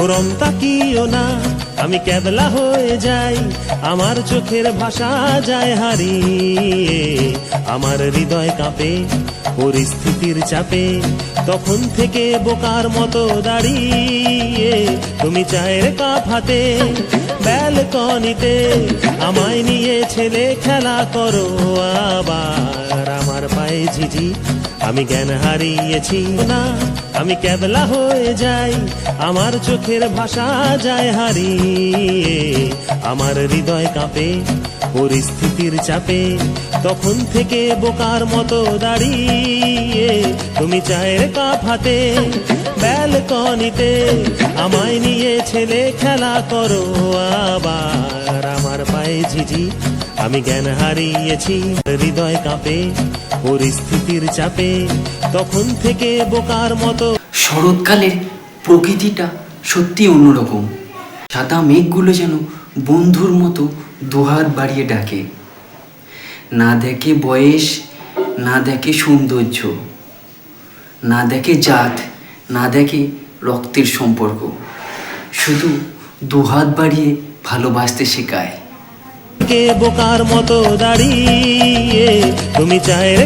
ওরম তাকিও না, আমি ক্যাবলা হয়ে যাই, আমার চোখের ভাষা যায় হারিয়ে, আমার হৃদয় কাঁপে পরিস্থিতির চাপে, তখন থেকে বোকার মতো দাঁড়িয়ে তুমি চায়ের কাপ হাতে ব্যালকনিতে আমায় নিয়ে ছেলে খেলা করো আবার। আমার পায়ে ঝিঝি, আমি জ্ঞান হারিয়েছি না, আমি ক্যাবলা হয়ে যাই, আমার চোখের ভাষা যায় হারিয়ে, আমার হৃদয় কাঁপে পরিস্থিতির চাপে, তখন থেকে বোকার মতো দাঁড়িয়ে তুমি চায়ের কাপ হাতে ব্যালকনিতে আমায় নিয়ে ছেলে খেলা করো আবার। আমার পায়ে ঝিঝি, আমি জ্ঞান হারিয়েছি, হৃদয় কাঁপে পরিস্থিতির চাপে, তখন থেকে বোকার মতো। শরৎকালের প্রকৃতিটা সত্যি অন্যরকম। সাদা মেঘগুলো যেন বন্ধুর মতো দুহাত বাড়িয়ে ডাকে, না দেখে বয়স, না দেখে সৌন্দর্য, না দেখে জাত, না দেখে রক্তের সম্পর্ক, শুধু দুহাত বাড়িয়ে ভালোবাসতে শেখায়। বোকার মতো দাঁড়িয়ে তুমি চায়ের